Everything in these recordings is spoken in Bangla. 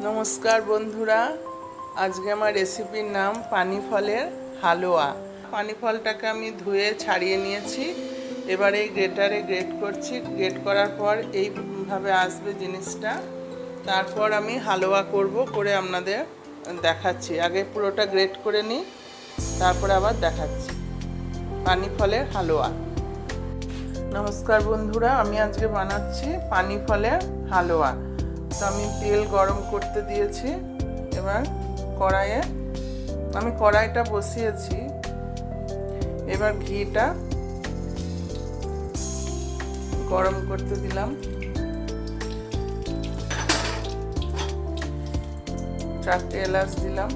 নমস্কার বন্ধুরা, আজকে আমার রেসিপির নাম পানি ফলের হালুয়া। পানি ফলটাকে আমি ধুয়ে ছাড়িয়ে নিয়েছি। এবারে গ্রেটারে গ্রেট করছি। গ্রেট করার পর এইভাবে আসবে জিনিসটা। তারপর আমি হালুয়া করে আপনাদের দেখাচ্ছি। আগে পুরোটা গ্রেট করে নিই, তারপরে আবার দেখাচ্ছি পানি ফলের হালুয়া। নমস্কার বন্ধুরা, আমি আজকে বানাচ্ছি পানি ফলের হালুয়া। তো আমি তেল গরম করতে দিয়েছি। এবার কড়াইটা বসিয়েছি। এবার ঘিটা গরম করতে দিলাম। 4টে এলাচ দিলাম।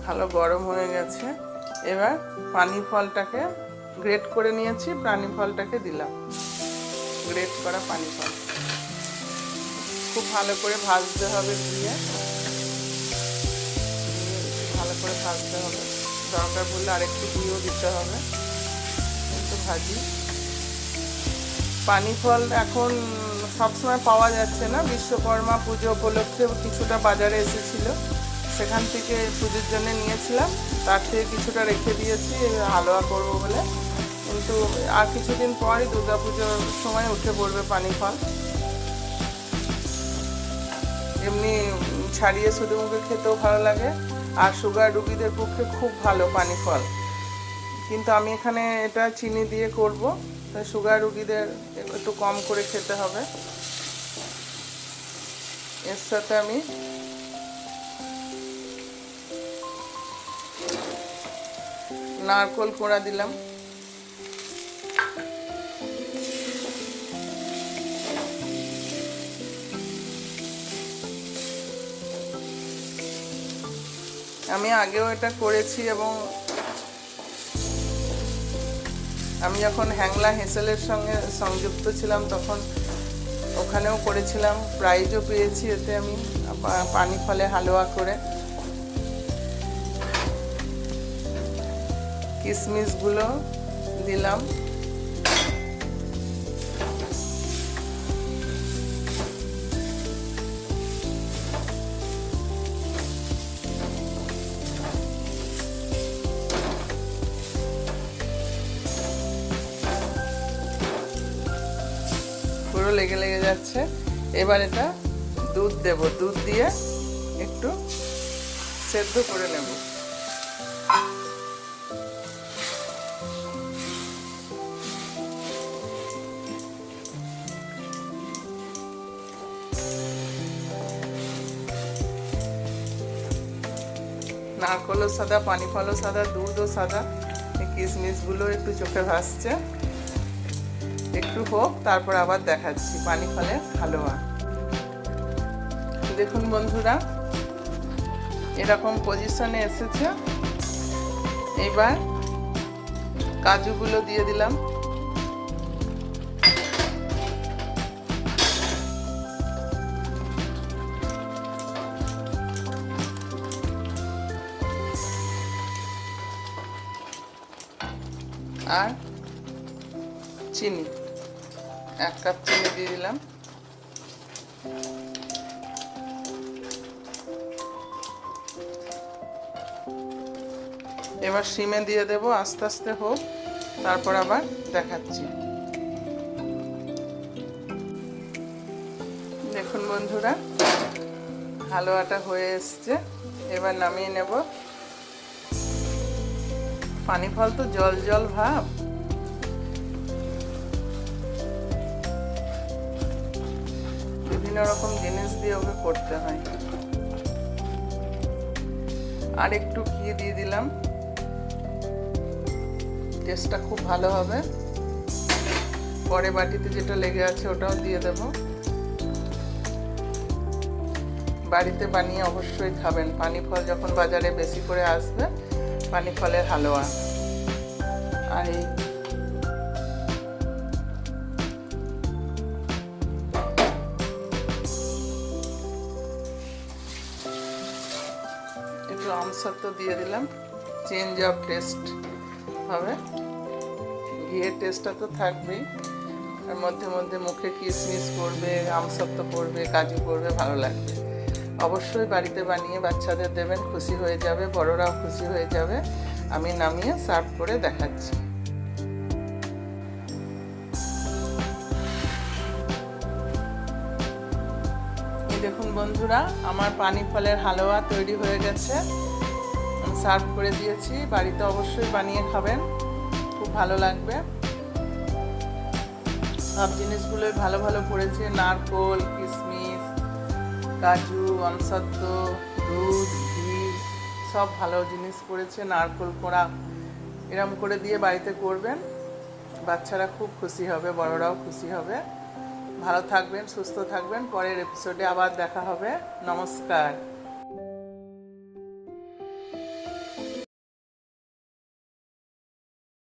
ভালো গরম হয়ে গেছে। এবার পানি ফলটাকে গ্রেট করে নিয়েছি, পানি ফলটাকে দিলাম। গ্রেট করা পানি ফল খুব ভালো করে ভাজতে হবে। ভালো করে ভাজতে হবে। দরকার পড়লে আরেকটু ঘিও দিতে হবে। কিন্তু ভাজি। পানি ফল এখন সবসময় পাওয়া যাচ্ছে না। বিশ্বকর্মা পুজো উপলক্ষে কিছুটা বাজারে এসেছিল, সেখান থেকে পুজোর জন্য নিয়েছিলাম। তার থেকে কিছুটা রেখে দিয়েছি হালুয়া করব বলে। কিন্তু আর কিছুদিন পরই দুর্গা পুজোর সময় উঠে পড়বে পানি ফল। এমনি ছাড়িয়ে শুধু মুখে খেতেও ভালো লাগে, আর সুগার রোগীদের পক্ষে খুব ভালো পানি ফল। কিন্তু আমি এখানে এটা চিনি দিয়ে করব, তাই সুগার রোগীদের একটু কম করে খেতে হবে। এর সাথে আমি নারকেল কোড়া দিলাম। আমি আগেও এটা করেছি, এবং আমি যখন হ্যাংলা হেসেলের সঙ্গে সংযুক্ত ছিলাম তখন ওখানেও করেছিলাম, প্রাইজও পেয়েছি এতে আমি পানি ফলে হালুয়া করে। কিশমিশগুলো দিলাম। পুরো লেগে লেগে যাচ্ছে। এবার এটা দুধ দেব। দুধ দিয়ে একটু সেদ্ধ করে নেব। নারকেলও সাদা, পানি ফলও সাদা, দুধও সাদা। এই কিশমিশগুলো একটু চোখে ভাসছে। একটু হোক, তারপর আবার দেখাচ্ছি পানি ফলের হালুয়া। দেখুন বন্ধুরা, এরকম পজিশনে এসেছে। এবার কাজুগুলো দিয়ে দিলাম। আর চিনি, 1 কাপ চিনি দিয়ে দিলাম। এবার সিমে দিয়ে দেব, আস্তে আস্তে হোক, তারপর আবার দেখাচ্ছি। দেখুন বন্ধুরা, হালুয়াটা হয়ে এসছে। এবার নামিয়ে নেব। পানি ফল তো জল জল ভাব। বিভিন্ন রকম জিনিস দিয়ে ওকে করতে হয়। আর একটু ঘি দিয়ে দিলাম, টেস্টটা খুব ভালো হবে। পরে বাটিতে যেটা লেগে আছে ওটাও দিয়ে দেব। বাড়িতে বানিয়ে অবশ্যই খাবেন। পানি ফল যখন বাজারে বেশি করে আসবে, পানি ফলের হালুয়া। আর এই একটু আমসত্ব দিয়ে দিলাম, চেঞ্জ অফ টেস্ট হবে। ঘিয়ের টেস্টটা তো থাকবেই, আর মধ্যে মধ্যে মুখে কিশমিশ পড়বে, আমসত্ব পড়বে, কাজু পড়বে, ভালো লাগবে। অবশ্যই বাড়িতে বানিয়ে বাচ্চাদের দেবেন, খুশি হয়ে যাবে, বড়রাও খুশি হয়ে যাবে। আমি নামিয়ে সার্ভ করে দেখাচ্ছি। এই দেখুন বন্ধুরা, আমার পানি ফলের হালুয়া তৈরি হয়ে গেছে। আমি সার্ভ করে দিয়েছি। বাড়িতে অবশ্যই বানিয়ে খাবেন, খুব ভালো লাগবে। সব জিনিসগুলোই ভালো ভালো পড়েছে, নারকোল, কিশমিশ, কাজু, আমসত্ব, দুধ, ঘি, সব ভালো জিনিস পড়েছে, নারকোল কোড়া। এরম করে দিয়ে বাড়িতে করবেন, বাচ্চারা খুব খুশি হবে, বড়রাও খুশি হবে। ভালো থাকবেন, সুস্থ থাকবেন। পরের এপিসোডে আবার দেখা হবে। নমস্কার।